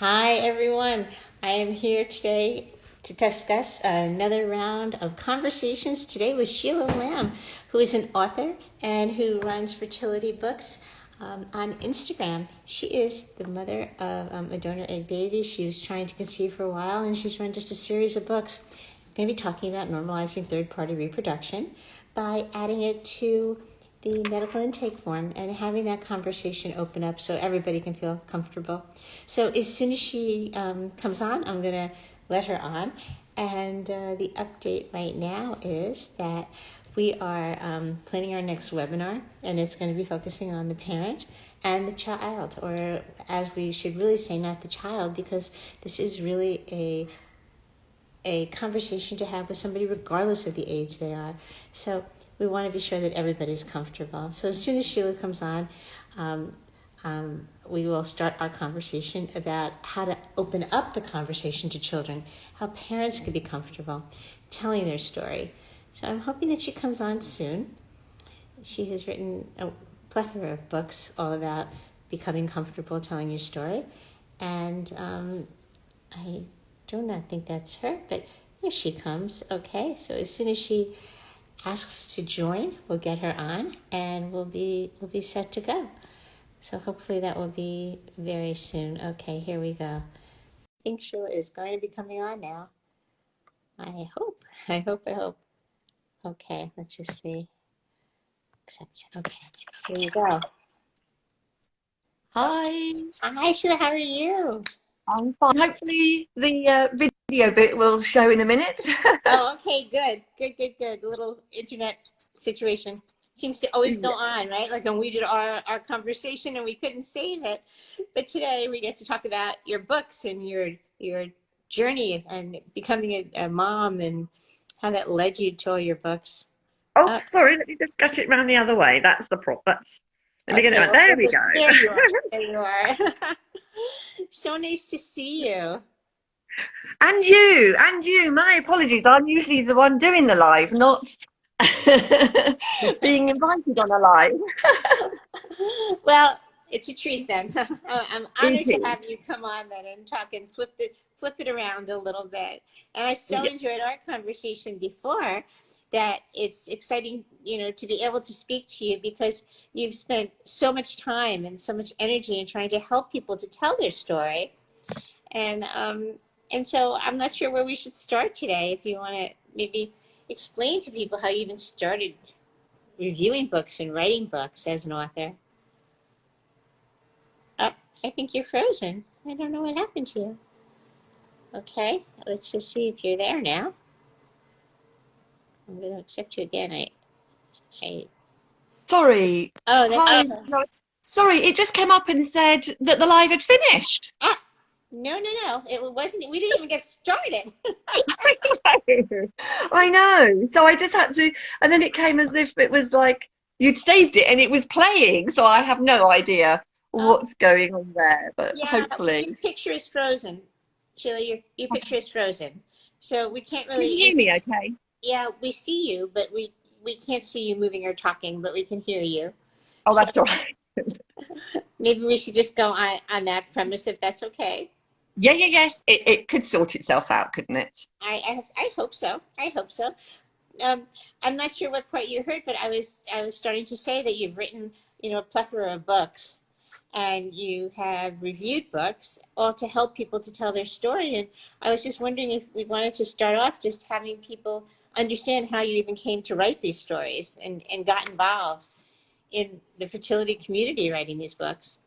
Hi, everyone. I am here today to discuss another round of conversations today with Sheila Lamb, who is an author and who runs fertility books on Instagram. She is the mother of a donor egg baby. She was trying to conceive for a while, and she's run just a series of books. I'm going to be talking about normalizing third-party reproduction by adding it to the medical intake form and having that conversation open up so everybody can feel comfortable. So as soon as she comes on, I'm going to let her on. And the update right now is that we are planning our next webinar, and it's going to be focusing on the parent and the child, or as we should really say, not the child, because this is really a conversation to have with somebody regardless of the age they are. So we want to be sure that everybody's comfortable. So as soon as Sheila comes on, we will start our conversation about how to open up the conversation to children, how parents can be comfortable telling their story. So I'm hoping that she comes on soon. She has written a plethora of books all about becoming comfortable telling your story. And I do not think that's her, but here she comes. Okay, so as soon as she asks to join, we'll get her on, and we'll be set to go. So hopefully that will be very soon. Okay, here we go. I think Sheila is going to be coming on now. I hope. I hope. Okay, let's just see. Accept. Okay, here you go. Hi, Hi, Sheila. How are you? I'm fine. Hopefully the video bit will show in a minute. Oh, okay, good, good, good, good. A little internet situation seems to always go Yeah. on, right? Like when we did our conversation and we couldn't save it, but today we get to talk about your books and your journey and becoming a mom and how that led you to all your books. Oh, Uh, sorry, let me just get it round the other way. That's the prop. Let me get it okay, on. well, There we perfect. go. There you are. There you are. So nice to see you. And you. My apologies. I'm usually the one doing the live, not being invited on a live. Well, it's a treat then. I'm It honored to is. have you come on then and talk and flip it around a little bit. And I so Yeah. enjoyed our conversation before that it's exciting, to be able to speak to you because you've spent so much time and so much energy in trying to help people to tell their story. And and so I'm not sure where we should start today. If you want to maybe explain to people how you even started reviewing books and writing books as an author. Oh, I think you're frozen. I don't know what happened to you. Okay, let's just see if you're there now. I'm going to accept you again. I. Sorry. Oh, that's Hi. okay. No, sorry, it just came up and said that the live had finished. Ah, no, no, no. It wasn't. We didn't even get started. I know. So I just had to, and then it came as if it was like you'd saved it and it was playing. So I have no idea Oh, what's going on there, but yeah. hopefully. Your picture is frozen, Sheila. Your picture is frozen, so we can't Can really. you hear me okay? Yeah, we see you, but we can't see you moving or talking, but we can hear you. Oh, So that's all right. maybe we should just go on that premise if that's okay. Yes. It could sort itself out, couldn't it? I hope so. I hope so. I'm not sure what part you heard, but I was starting to say that you've written, a plethora of books, and you have reviewed books, all to help people to tell their story. And I was just wondering if we wanted to start off just having people understand how you even came to write these stories and got involved in the fertility community writing these books.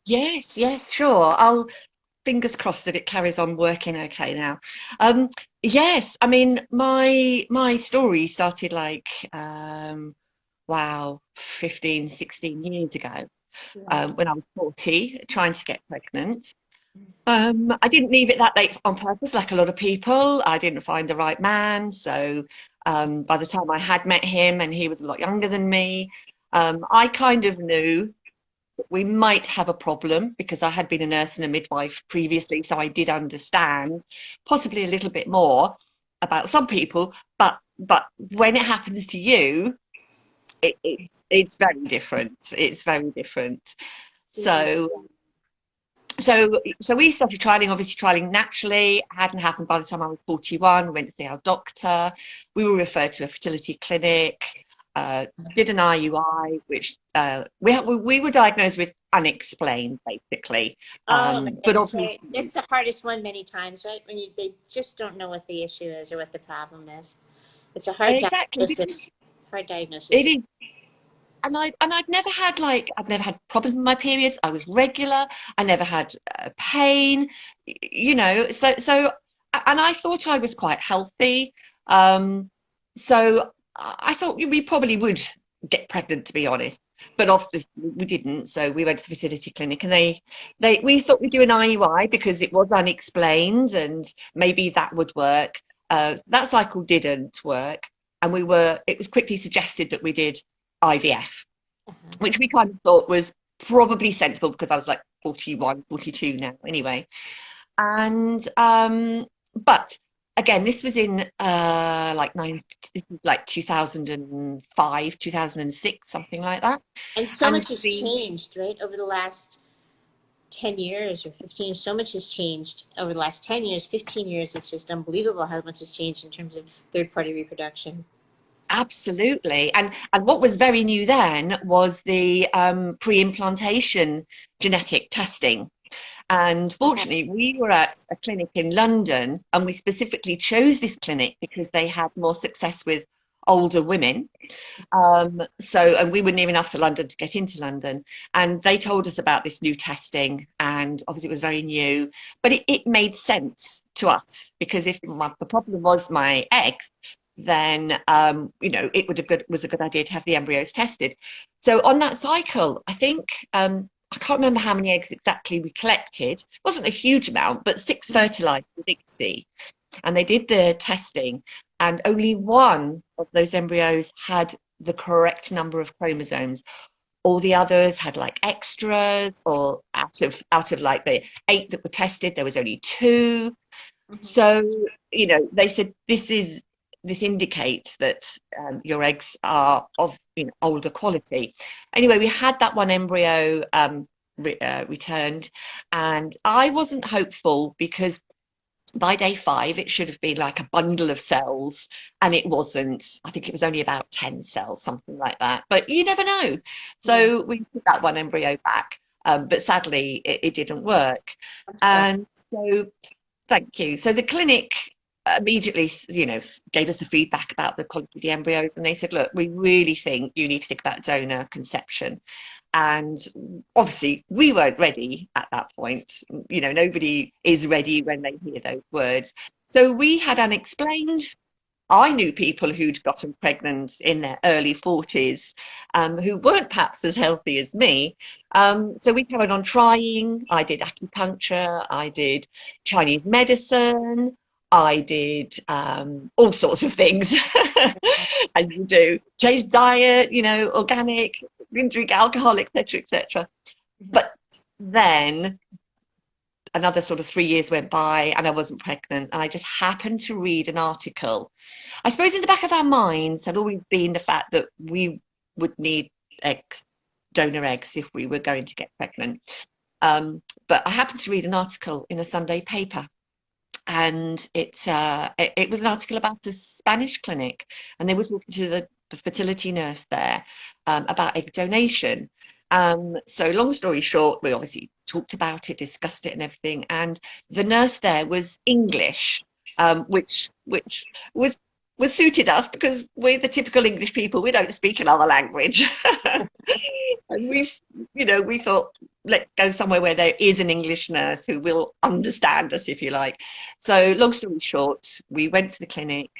Yes, sure. I'll fingers crossed that it carries on working okay now. Um, yes, I mean my story started like wow, 15, 16 years ago. Yeah. When I was 40, trying to get pregnant. I didn't leave it that late on purpose, like a lot of people. I didn't find the right man. So by the time I had met him, and he was a lot younger than me, I kind of knew that we might have a problem because I had been a nurse and a midwife previously. So I did understand possibly a little bit more about some people. But when it happens to you, it's very different. It's very different. Yeah. So so we started trialing, obviously trialing naturally. It hadn't happened by the time I was 41. We went to see our doctor. We were referred to a fertility clinic, uh, did an IUI, which we were diagnosed with unexplained, basically. Oh, But that's right. obviously, That's the hardest one many times, right? When they just don't know what the issue is or what the problem is. It's a hard exactly, because diagnosis. Hard diagnosis it to. is. And I'd never had I'd never had problems with my periods. I was regular. I never had pain, So and I thought I was quite healthy. Um, so I thought we probably would get pregnant, to be honest. But obviously we didn't. So we went to the fertility clinic, and they we thought we'd do an IUI because it was unexplained, and maybe that would work. That cycle didn't work, and it was quickly suggested that we did IVF, Uh-huh. which we kind of thought was probably sensible because I was like 41, 42 now anyway. And but again, this was in this was like 2005, 2006, something like that. And so And much has the changed, right, over the last 10 years or 15. So much has changed over the last 10 years, 15 years. It's just unbelievable how much has changed in terms of third party reproduction. Absolutely. And what was very new then was the pre-implantation genetic testing. And Uh-huh. fortunately, we were at a clinic in London, and we specifically chose this clinic because they had more success with older women. And we were near enough to London to get into London. And they told us about this new testing, and obviously it was very new, but it made sense to us because if the problem was my eggs, then it was a good idea to have the embryos tested. So on that cycle, I think I can't remember how many eggs exactly we collected. It wasn't a huge amount, but six fertilized with ICSI. And they did the testing, and only one of those embryos had the correct number of chromosomes. All the others had like extras, or out of like the eight that were tested, there was only two. Mhm. So, they said this indicates that your eggs are of older quality. Anyway, we had that one embryo returned, and I wasn't hopeful because by day 5 it should have been like a bundle of cells, and it wasn't. I think it was only about 10 cells, something like that, but you never know. Yeah. So we put that one embryo back, but sadly it didn't work. I'm sorry. And so thank you. So the clinic immediately, gave us the feedback about the quality of the embryos, and they said, "Look, we really think you need to think about donor conception." And obviously, we weren't ready at that point. Nobody is ready when they hear those words. So we had unexplained. I knew people who'd gotten pregnant in their early 40s, who weren't perhaps as healthy as me. So we carried on trying. I did acupuncture, I did Chinese medicine, I did all sorts of things, as you do. Changed diet, organic, didn't drink alcohol, etc., etc. Mhm. But then another sort of 3 years went by and I wasn't pregnant. And I just happened to read an article. I suppose in the back of our minds had always been the fact that we would need eggs, donor eggs, if we were going to get pregnant. But I happened to read an article in a Sunday paper, and it was an article about a Spanish clinic, and they were talking to the fertility nurse there about egg donation. So long story short, we obviously talked about it, discussed it, and everything. And the nurse there was English, which was suited us because we're the typical English people. We don't speak another language, and we thought, let's go somewhere where there is an English nurse who will understand us, if you like. So long story short, we went to the clinic.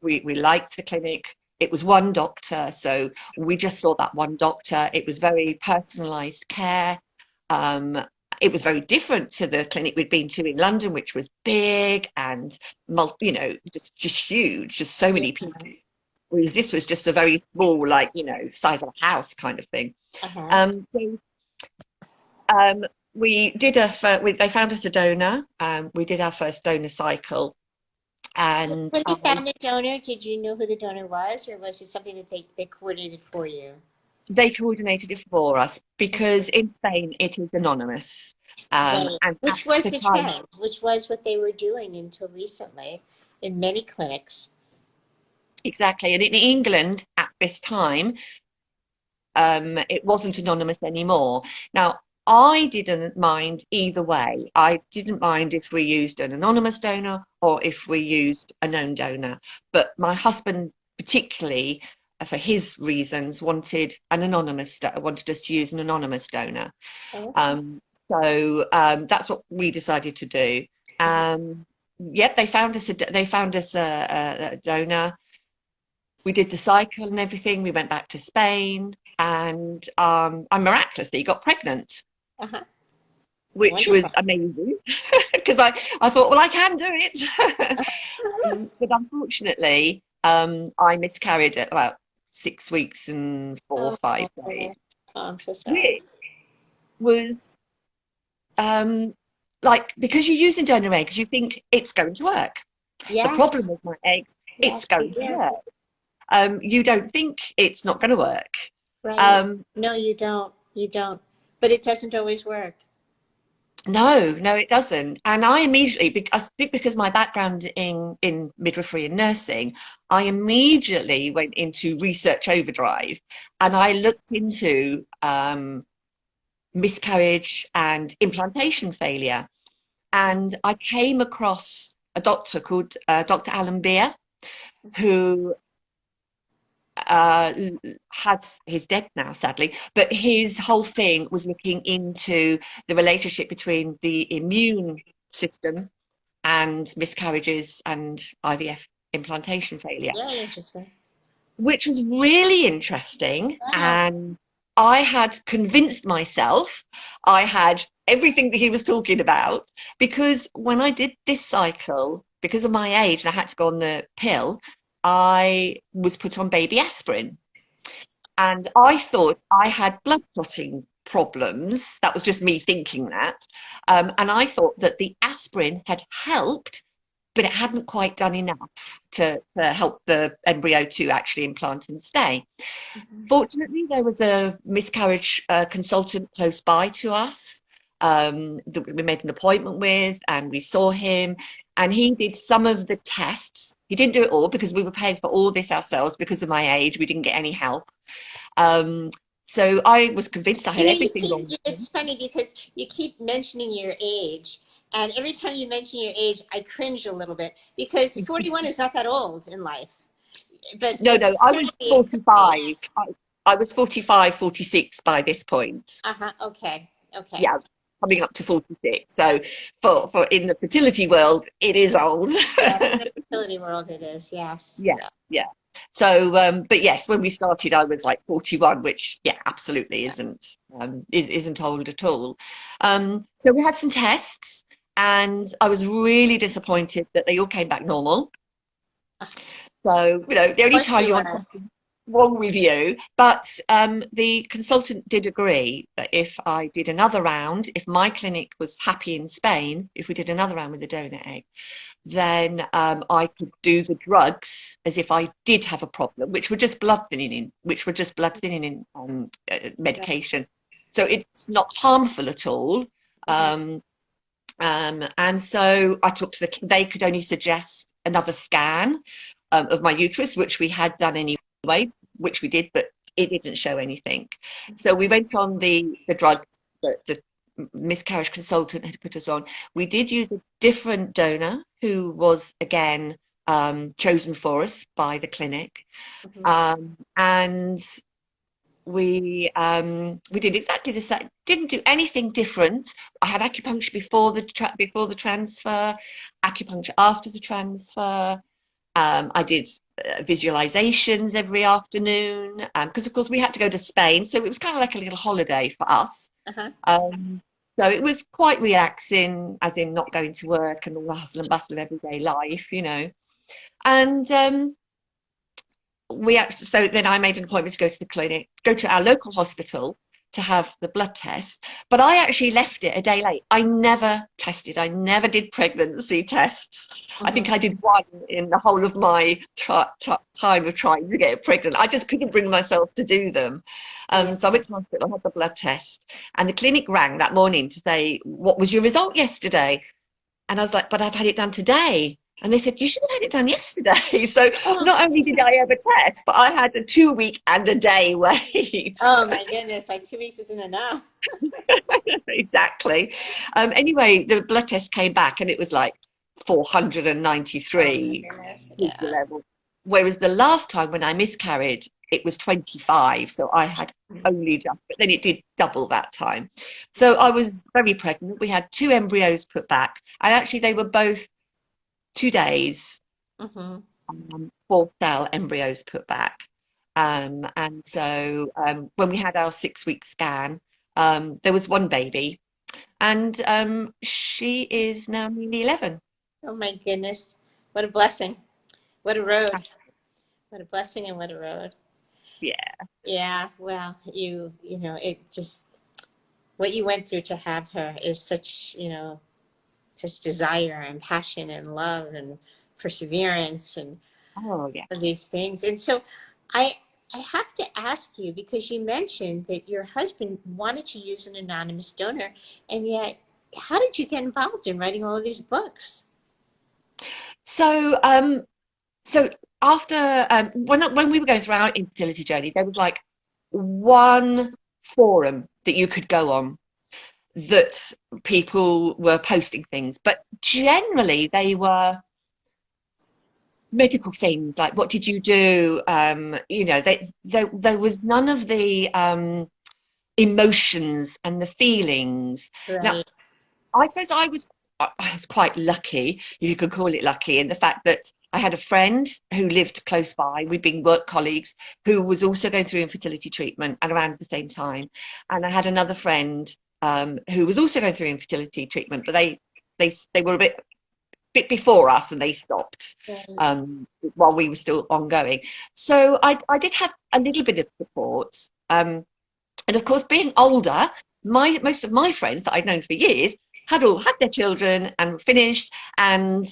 We liked the clinic. It was one doctor, so we just saw that one doctor. It was very personalized care. Um, it was very different to the clinic we'd been to in London, which was big and just huge, just so Yeah. many people. Whereas this was just a very small, like, size of a house kind of thing. Uh-huh. So um, they found us a donor. We did our first donor cycle, and When you found the donor, did you know who the donor was, or was it something that they coordinated for you? They coordinated it for us because in Spain it is anonymous. Right. And Which at was the the time, trend, which was what they were doing until recently in many clinics. exactly. And in England at this time, it wasn't anonymous anymore. Now, I didn't mind either way. I didn't mind if we used an anonymous donor or if we used a known donor. But my husband, particularly for his reasons, wanted us to use an anonymous donor. Okay. Um, that's what we decided to do. Uh-huh. Yep, they found us a donor. We did the cycle and everything. We went back to Spain, and I miraculously got pregnant, Uh-huh. which was Wonderful. amazing because I thought, well, I can do it. But unfortunately, I miscarried at about 6 weeks and four or Oh, five days, oh, I'm so sorry. which was um, like because you use a donor eggs, you think it's going to work. The problem Yes, with my eggs, it's yes, you going to do. work. You don't think it's not going to work. Right. Um, No, you don't. You don't. But it doesn't always work. no, it doesn't. And I immediately, I think because my background in midwifery and nursing, I immediately went into research overdrive, and I looked into miscarriage and implantation failure. And I came across a doctor called Dr. Alan Beer, who uh, has he's dead now, sadly, but his whole thing was looking into the relationship between the immune system and miscarriages and IVF implantation failure, Very interesting. which was really interesting. Yeah. And I had convinced myself I had everything that he was talking about because when I did this cycle, because of my age and I had to go on the pill, I was put on baby aspirin. And I thought I had blood clotting problems. That was just me thinking that. And I thought that the aspirin had helped, but it hadn't quite done enough to help the embryo to actually implant and stay. Mhm. Fortunately, there was a miscarriage consultant close by to us that we made an appointment with, and we saw him. And he did some of the tests. He didn't do it all because we were paying for all this ourselves because of my age. We didn't get any help. Um, so I was convinced I You had know, you everything keep, wrong with it's him. funny because you keep mentioning your age. And every time you mention your age, I cringe a little bit because 41 is not that old in life. But No, it no, I was certainly implies. 45. I was 45, 46 by this point. Uh-huh. Okay. Okay. Yeah, coming up to 46. So for in the fertility world, it is old. Yes, in the fertility world it is. Yes. Yeah, Yeah. yeah. So, but yes, when we started, I was like 41, which yeah, absolutely isn't old at all. So we had some tests, and I was really disappointed that they all came back normal. Of So, the only course time you you want were. something wrong with you, but the consultant did agree that if I did another round, if my clinic was happy in Spain, if we did another round with the donor egg, then I could do the drugs as if I did have a problem, which were just blood thinning Right. medication. So it's not harmful at all. Mhm. Um, and so I talked to they could only suggest another scan of my uterus, which we had done anyway, which we did, but it didn't show anything. So we went on the drugs that the miscarriage consultant had put us on. We did use a different donor who was again chosen for us by the clinic. Mhm. And we did exactly the same. Didn't do anything different. I had acupuncture before the transfer, acupuncture after the transfer. I did visualizations every afternoon because, of course, we had to go to Spain, so it was kind of like a little holiday for us. Uh-huh. Um, so it was quite relaxing, as in not going to work and all the hustle and bustle of everyday life. And so then I made an appointment to go to the clinic, go to our local hospital to have the blood test, but I actually left it a day late. I never tested. I never did pregnancy tests. I think Mhm. I did one in the whole of my time of trying to get pregnant. I just couldn't bring myself to do them. Yeah. So I went to hospital, had the blood test, and the clinic rang that morning to say, "What was your result yesterday?" And I was like, "But I've had it done today." And they said, "You should have had it done yesterday." So Oh, not only did I have a test, but I had a 2 week and a day wait. oh my goodness, like 2 weeks isn't enough. Exactly. Anyway, the blood test came back and it was like Oh my 493 goodness. the Yeah. level. Whereas the last time when I miscarried, it was 25. So I had only just, but then it did double that time. So I was very pregnant. We had two embryos put back. And actually, they were both 2 days, Hmm. 4 cell embryos put back. And so when we had our 6 week scan, there was one baby, and she is now nearly 11. Oh my goodness. What a blessing. What a road. What a blessing and what a road. Yeah. Yeah, well, you know, it just what you went through to have her is such, such desire and passion and love and perseverance and Oh, yeah. of these things. And so I I have to ask you because you mentioned that your husband wanted to use an anonymous donor, and yet how did you get involved in writing all of these books? So, so after when we were going through our infertility journey, there was like one forum that you could go on that people were posting things, but generally they were medical things like what did you do? There was none of the emotions and the feelings. Now, Right. I suppose I was quite lucky, if you could call it lucky, in the fact that I had a friend who lived close by. We'd been work colleagues who was also going through infertility treatment at around the same time. And I had another friend who was also going through infertility treatment, but they were a bit before us and they stopped Right. um, while we were still ongoing. So I did have a little bit of support. And of course, being older, my most of my friends that I'd known for years had all had their children and were finished and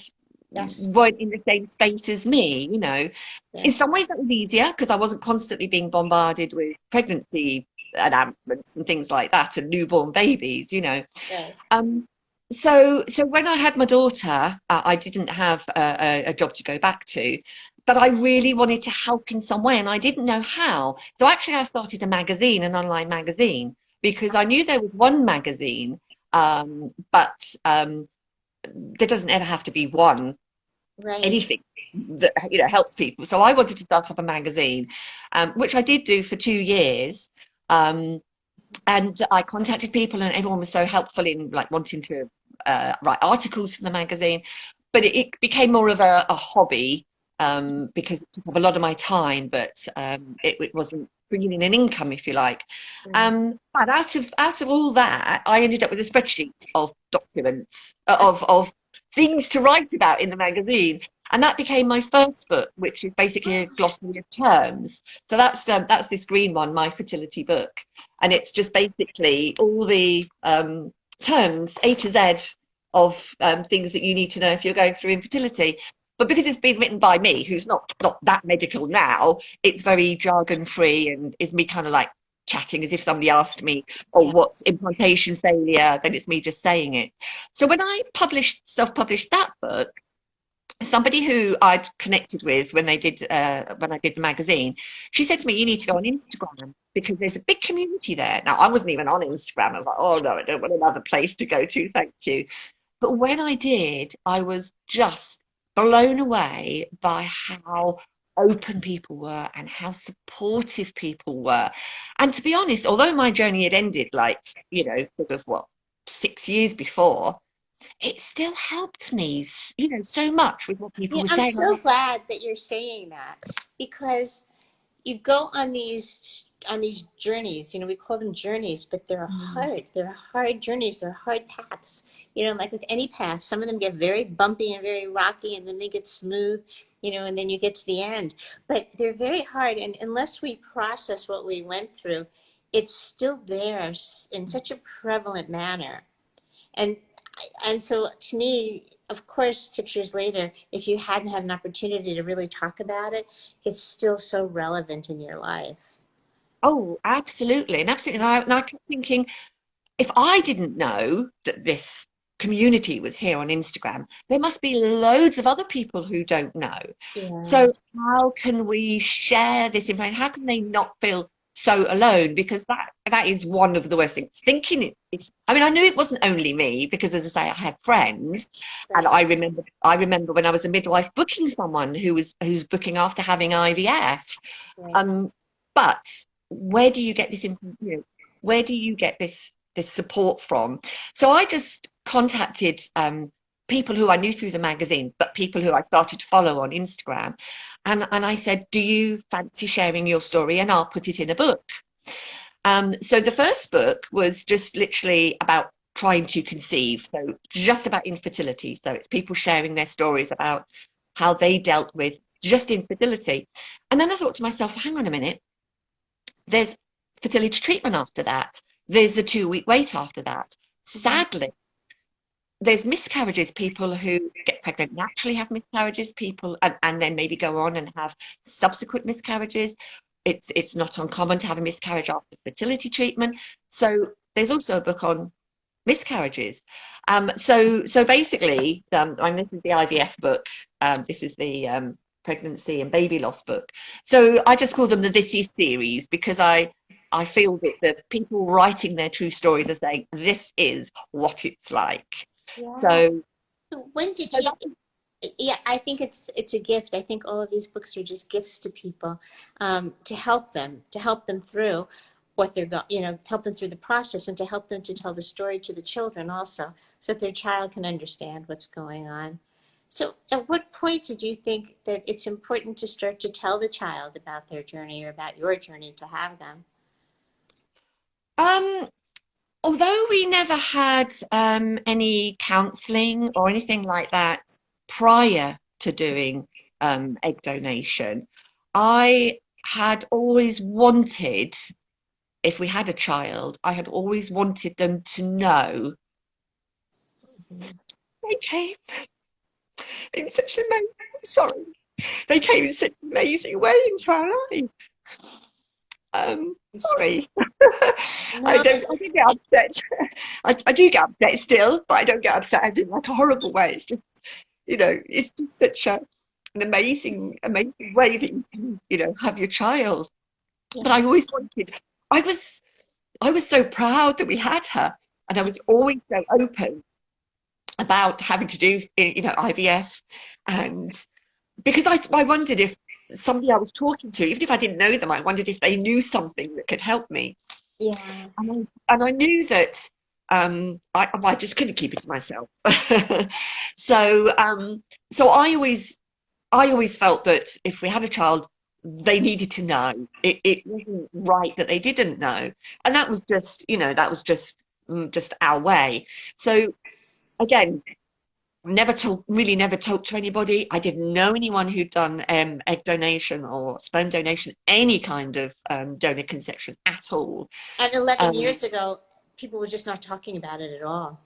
Yes. weren't in the same space as me, you know. In Yes. some ways that was easier because I wasn't constantly being bombarded with pregnancy announcements and things like that and newborn babies, you know. Right. Um, so when I had my daughter, I didn't have a job to go back to, but I really wanted to help in some way, and I didn't know how. So actually, I started a magazine, an online magazine, because I knew there was one magazine, but there doesn't ever have to be one Right. anything that helps people. So I wanted to start up a magazine, which I did do for 2 years. Um, and I contacted people, and everyone was so helpful in like wanting to write articles for the magazine. But it became more of a hobby because it took up a lot of my time, but it wasn't bringing in an income, if you like. Right. But out of all that, I ended up with a spreadsheet of documents of things to write about in the magazine. And that became my first book, which is basically a glossary of terms. So that's this green one, my fertility book, and it's just basically all the terms A to Z of things that you need to know if you're going through infertility. But because it's been written by me, who's not that medical now, it's very jargon free and is me kind of like chatting as if somebody asked me, "Oh, Yeah. what's implantation failure?" Then it's me just saying it. So when I self-published that book, somebody who I'd connected with when I did the magazine, she said to me, "You need to go on Instagram because there's a big community there." Now I wasn't even on Instagram. I was like, "Oh no, I don't want another place to go to, thank you." But when I did, I was just blown away by how open people were and how supportive people were. And to be honest, although my journey had ended like, sort of what, 6 years before, it still helped me, so much with what people Yeah, were I'm saying. I'm so like, glad that you're saying that because you go on these journeys. We call them journeys, but they're "Mm, hard. They're hard journeys. They're hard paths. Like with any path, some of them get very bumpy and very rocky, and then they get smooth. And then you get to the end. But they're very hard, and unless we process what we went through, it's still there in such a prevalent manner. And so to me, of course, 6 years later, if you hadn't had an opportunity to really talk about it, it's still so relevant in your life. Oh, absolutely. And absolutely. And I kept thinking, if I didn't know that this community was here on Instagram, there must be loads of other people who don't know. Yeah. So how can we share this information? How can they not feel so alone? Because that is one of the worst things. Thinking it's, I mean, I knew it wasn't only me because, as I say, I had friends, and Right. I remember when I was a midwife booking someone who's booking after having IVF. Right. Um, but where do you get this, where do you get this support from? So I just contacted people who I knew through the magazine, but people who I started to follow on Instagram. And I said, do you fancy sharing your story? And I'll put it in a book. So the first book was just literally about trying to conceive. So just about infertility. So it's people sharing their stories about how they dealt with just infertility. And then I thought to myself, hang on a minute, there's fertility treatment after that. There's the 2 week wait after that. Mhm. Sadly, there's miscarriages, people who get pregnant naturally have miscarriages, people and then maybe go on and have subsequent miscarriages. It's not uncommon to have a miscarriage after fertility treatment. So there's also a book on miscarriages. So basically, and this is the IVF book. This is the pregnancy and baby loss book. So I just call them the This Is series because I feel that the people writing their true stories are saying this is what it's like. Yeah. So, So when did so you? that was, Yeah, I think it's a gift. I think all of these books are just gifts to people, to help them through what they're going, help them through the process, and to help them to tell the story to the children also, so that their child can understand what's going on. So, at what point did you think that it's important to start to tell the child about their journey or about your journey to have them? um, although we never had any counselling or anything like that prior to doing egg donation, I had always wanted, if we had a child, I had always wanted them to know Mhm. they came in such an amazing, sorry, they came in such an amazing way into our life. Sorry, No, I don't get upset. I do get upset still, but I don't get upset in like a horrible way. It's just, it's just such an amazing way that you can, have your child. But I yes, always wanted, I was, I was so proud that we had her, and I was always so open about having to do, IVF, and because I wondered if somebody I was talking to, even if I didn't know them, I wondered if they knew something that could help me. yeah, And I knew that I just couldn't keep it to myself. So so I always felt that if we had a child, they needed to know. It wasn't right that they didn't know, and that was just just our way. So again, never talked to anybody. I didn't know anyone who'd done egg donation or sperm donation, any kind of donor conception at all. and 11 Um, years ago, people were just not talking about it at all.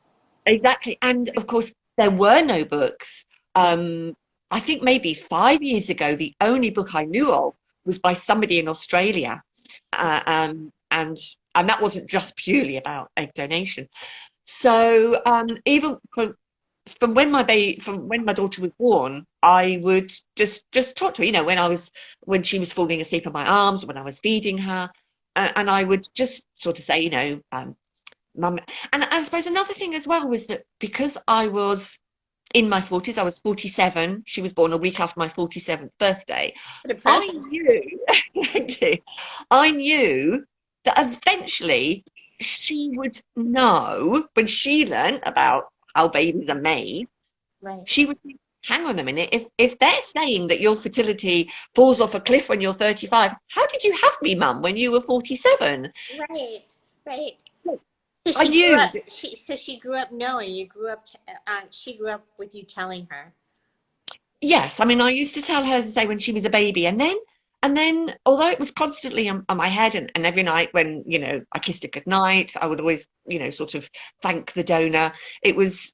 exactly. And of course, there were no books. Yeah. I think maybe 5 years ago, the only book I knew of was by somebody in Australia. And that wasn't just purely about egg donation. So even from when my daughter was born, I would just talk to her, when she was falling asleep in my arms, when I was feeding her, and I would just sort of say, mum. And I suppose another thing as well was that because I was in my 40s, I was 47. She was born a week after my 47th birthday. What a I present. knew, thank you, I knew that eventually she would know when she learned about how babies are made. Right. She would think, hang on a minute, if they're saying that your fertility falls off a cliff when you're 35, how did you have me, mum, when you were 47? Right. Right. So I she grew knew up. that. She grew up knowing. You grew up. She grew up with you telling her. Yes, I mean, I used to tell her to say when she was a baby, and then And then, although it was constantly on my head, and every night when, I kissed it goodnight, I would always, sort of thank the donor. It was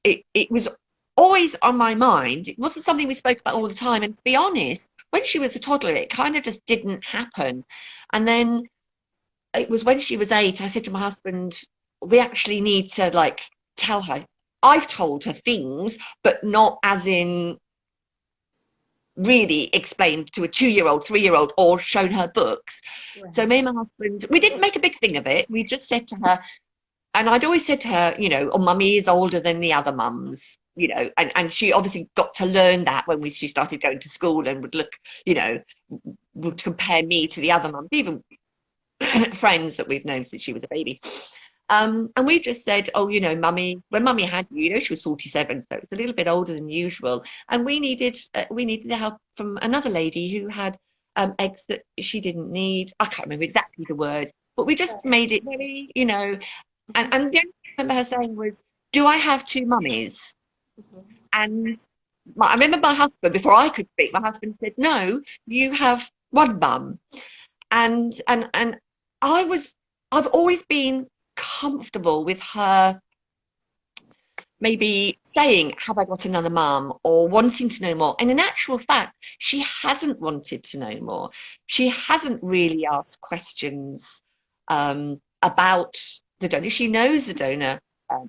always on my mind. It wasn't something we spoke about all the time. And to be honest, when she was a toddler, it kind of just didn't happen. And then it was when she was 8, I said to my husband, we actually need to like tell her. I've told her things, but not as in really explained to a 2-year-old, 3-year-old, or shown her books. Right. So me and my husband, we didn't make a big thing of it. We just said to her, and I'd always said to her, oh, mummy is older than the other mums, and she obviously got to learn that when she started going to school and would look, would compare me to the other mums, even friends that we've known since she was a baby. And we just said, oh, mummy, when mummy had you, she was 47, so it was a little bit older than usual, and we needed the help from another lady who had eggs that she didn't need. I can't remember exactly the words, but we just made it very, and the only thing I remember her saying was, "Do I have two mummies?" And I remember my husband, before I could speak, my husband said, "No, you have one mum." And I've always been comfortable with her maybe saying, have I got another mum, or wanting to know more. And in actual fact, she hasn't wanted to know more. She hasn't really asked questions about the donor. She knows the donor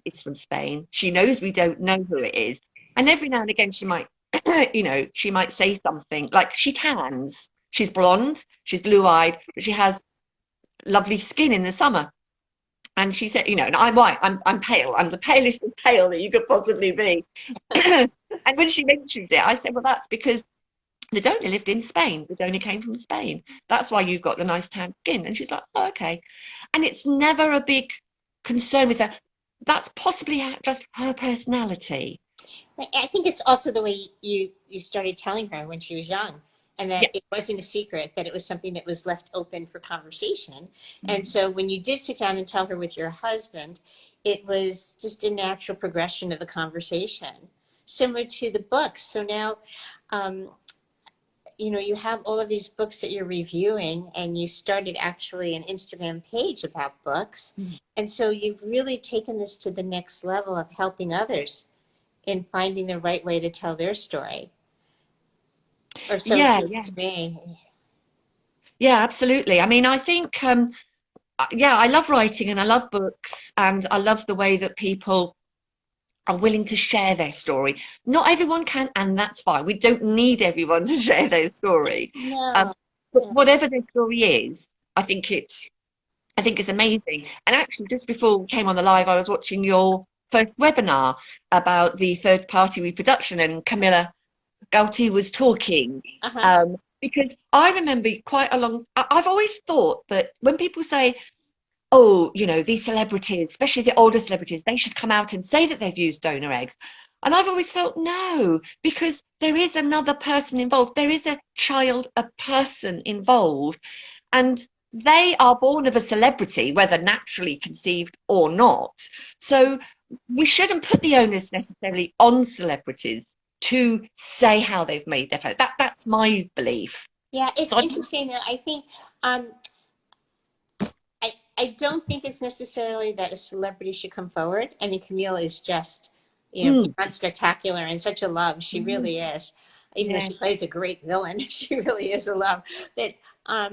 is from Spain. She knows we don't know who it is. And every now and again she might she might say something like, she tans, she's blonde, she's blue-eyed, but she has lovely skin in the summer. And she said, and I'm white, I'm pale, I'm the palest of pale that you could possibly be. And when she mentions it, I said, well, that's because the donor lived in Spain. The donor came from Spain. That's why you've got the nice tan skin. And she's like, oh, okay. And it's never a big concern with her. That's possibly just her personality. I think it's also the way you started telling her when she was young, and that Yeah. it wasn't a secret, that it was something that was left open for conversation. And so when you did sit down and tell her with your husband, it was just a natural progression of the conversation, similar to the books. So now, um, you have all of these books that you're reviewing, and you started actually an Instagram page about books. And so you've really taken this to the next level of helping others in finding the right way to tell their story. Or so it Yeah, seems to me. yeah, absolutely. I mean, I think, yeah, I love writing and I love books, and I love the way that people are willing to share their story. Not everyone can, and that's fine. We don't need everyone to share their story. Um, No. but No. whatever their story is, I think it's amazing. And actually, just before we came on the live, I was watching your first webinar about the third party reproduction, and Camilla Gauti was talking. Uh-huh. Because I remember I've always thought that when people say, oh, these celebrities, especially the older celebrities, they should come out and say that they've used donor eggs. And I've always felt no, because there is another person involved. There is a child, a person involved, and they are born of a celebrity, whether naturally conceived or not. So we shouldn't put the onus necessarily on celebrities to say how they've made their family. That's my belief. Yeah, it's So interesting. I think I don't think it's necessarily that a celebrity should come forward. I mean, Camille is just, mm, beyond spectacular and such a love. She really is. Even though yeah, she plays a great villain, she really is a love. But I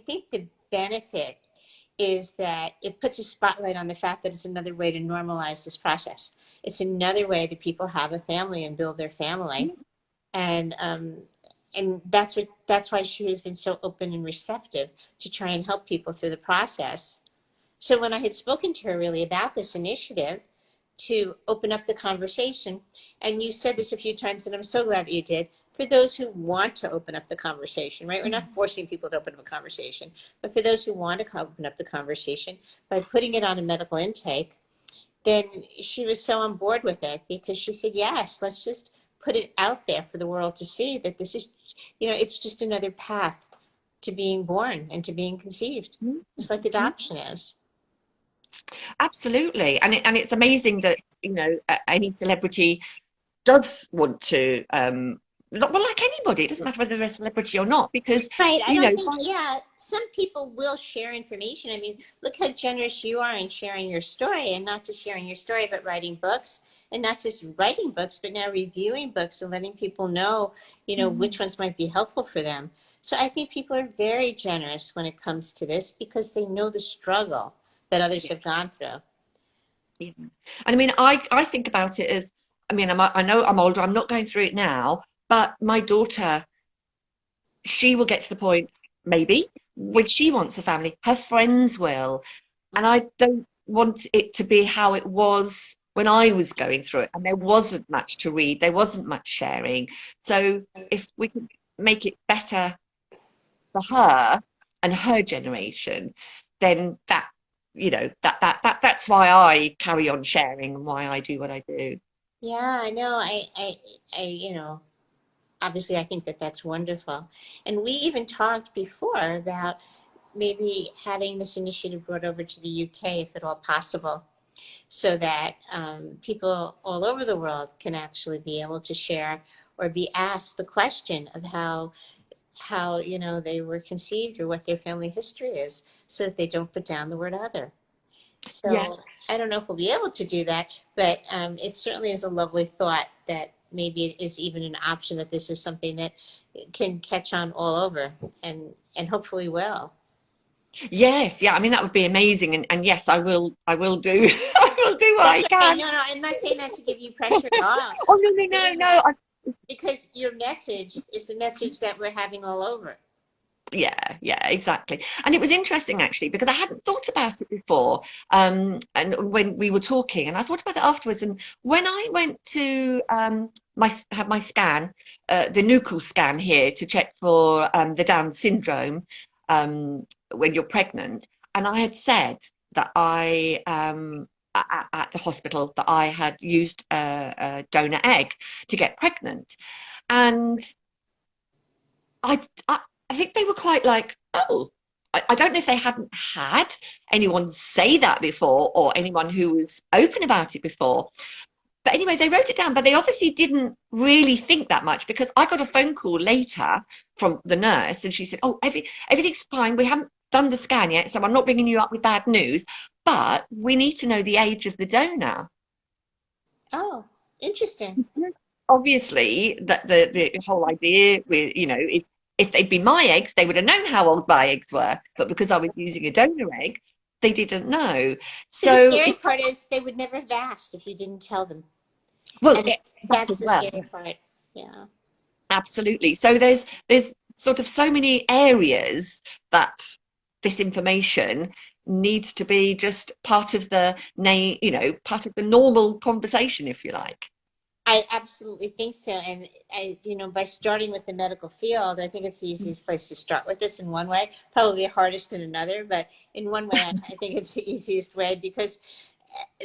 think the benefit is that it puts a spotlight on the fact that it's another way to normalize this process. It's another way that people have a family and build their family, and that's why she has been so open and receptive to try and help people through the process. So when I had spoken to her really about this initiative to open up the conversation, and you said this a few times, and I'm so glad that you did, for those who want to open up the conversation, right? We're not forcing people to open up a conversation, but for those who want to open up the conversation by putting it on a medical intake, then she was so on board with it, because she said, yes, let's just put it out there for the world to see that this is, it's just another path to being born and to being conceived, just like adoption is. absolutely. And it's amazing that any celebrity does want to well, like anybody, it doesn't matter whether they're a celebrity or not, because, Right. I you don't know, think, yeah, some people will share information. I mean, look how generous you are in sharing your story, and not just sharing your story, but writing books, and not just writing books, but now reviewing books and letting people know, which ones might be helpful for them. So I think people are very generous when it comes to this because they know the struggle that others yeah, have gone through. yeah. And I mean, I think about it as, I mean, I know I'm older, I'm not going through it now, but my daughter, she will get to the point, maybe, when she wants a family, her friends will. And I don't want it to be how it was when I was going through it. And there wasn't much to read, there wasn't much sharing. So if we can make it better for her and her generation, then that's why I carry on sharing and why I do what I do. Yeah, I know. Obviously, I think that that's wonderful. And we even talked before about maybe having this initiative brought over to the UK, if at all possible, so that people all over the world can actually be able to share or be asked the question of how they were conceived or what their family history is, so that they don't put down the word other. Yeah. So I don't know if we'll be able to do that, but it certainly is a lovely thought that maybe it is even an option, that this is something that can catch on all over, and hopefully will. Yes, yeah. I mean, that would be amazing. And yes, I will do I will do what That's I okay. can. No, no, I'm not saying that to give you pressure at all. Oh no, no, I'm no, saying no. that because your message is the message that we're having all over. Yeah, yeah, exactly. And it was interesting actually because I hadn't thought about it before. And when we were talking, and I thought about it afterwards. And when I went to have my scan, the nuchal scan here to check for the Down syndrome when you're pregnant, and I had said that at the hospital that I had used a donor egg to get pregnant, and I, I, I think they were quite like, oh, I don't know if they hadn't had anyone say that before or anyone who was open about it before. But anyway, they wrote it down, but they obviously didn't really think that much because I got a phone call later from the nurse and she said, oh, everything's fine. We haven't done the scan yet, so I'm not bringing you up with bad news, but we need to know the age of the donor. Oh, interesting. Obviously that the whole idea with is if they'd been my eggs they would have known how old my eggs were, but because I was using a donor egg they didn't know. So the So scary part is they would never have asked if you didn't tell them. well And that that's as the well, scary part. Yeah. absolutely. So there's sort of so many areas that this information needs to be just part of the name, part of the normal conversation, if you like. I absolutely think so. And by starting with the medical field, I think it's the easiest place to start with this in one way, probably the hardest in another, but in one way, I think it's the easiest way because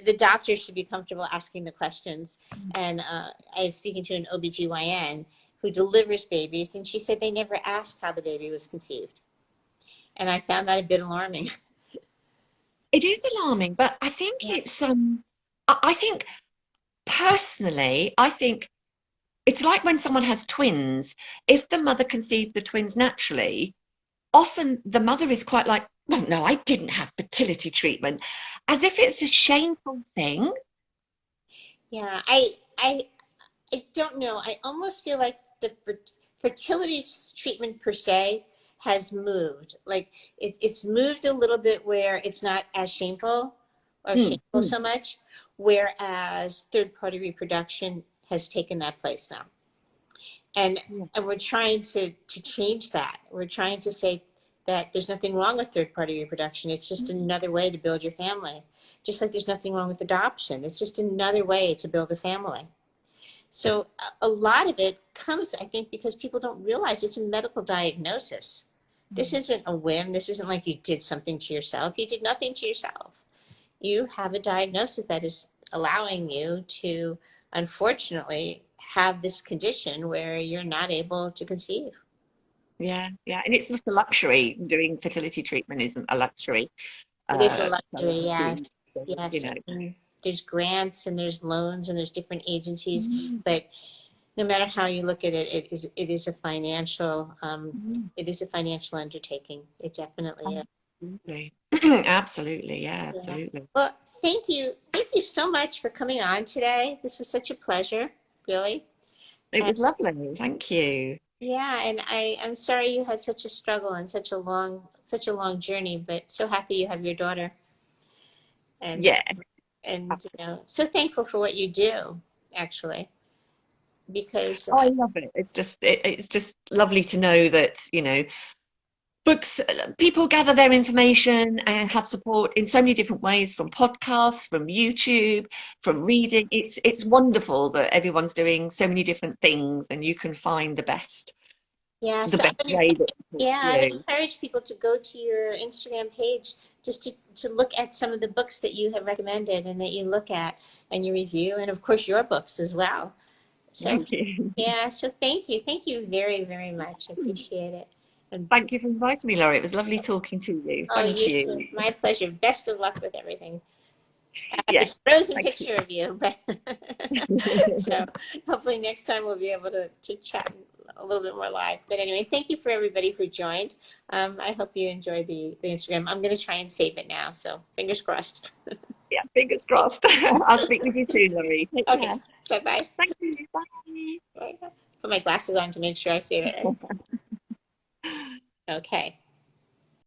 the doctor should be comfortable asking the questions. And I was speaking to an OBGYN who delivers babies, and she said they never asked how the baby was conceived. And I found that a bit alarming. It is alarming, but I think Yeah. it's I think personally, I think it's like when someone has twins. If the mother conceived the twins naturally, often the mother is quite like, well, no, I didn't have fertility treatment, as if it's a shameful thing. Yeah, I don't know. I almost feel like the fertility treatment per se has moved. Like it's moved a little bit where it's not as shameful or Mm, shameful mm, so much, whereas third party reproduction has taken that place now. And yeah, and we're trying to change that. We're trying to say that there's nothing wrong with third party reproduction. It's just another way to build your family. Just like there's nothing wrong with adoption. It's just another way to build a family. So a lot of it comes, I think, because people don't realize it's a medical diagnosis. This isn't a whim. This isn't like you did something to yourself. You did nothing to yourself. You have a diagnosis that is allowing you to, unfortunately, have this condition where you're not able to conceive. yeah, yeah. And it's not a luxury. Doing fertility treatment isn't a luxury. It is a So, luxury, yes. you Yes. know. And there's grants and there's loans and there's different agencies, but no matter how you look at it, it is a financial Mm, it is a financial undertaking. It definitely is. absolutely. Absolutely, yeah, Yeah. absolutely. Well, thank you so much for coming on today. This was such a pleasure, really. It And was lovely. Thank you. yeah, and I'm sorry you had such a struggle and such a long journey, but so happy you have your daughter, and Yeah, so thankful for what you do, actually, because oh, I love it. It's just lovely to know that, books, people gather their information and have support in so many different ways, from podcasts, from YouTube, from reading. It's wonderful that everyone's doing so many different things and you can find yeah, the so best way that supports I would you. encourage people to go to your Instagram page just to look at some of the books that you have recommended and that you look at and you review, and of course your books as well. So Thank you. yeah, so thank you very, very much. I appreciate it. And Thank you for inviting me, Laura. It was lovely talking to you. oh, Thank you too. you. My pleasure. Best of luck with everything. I have Yes, this frozen thank picture of you, but you. so hopefully next time we'll be able to chat a little bit more live. But anyway, thank you for everybody who joined. I hope you enjoyed the Instagram. I'm going to try and save it now, so fingers crossed. Yeah, fingers crossed. I'll speak with you soon, Laurie. Take Okay, care. bye bye. Thank you. Bye. Put my glasses on to make sure I save it right. Okay.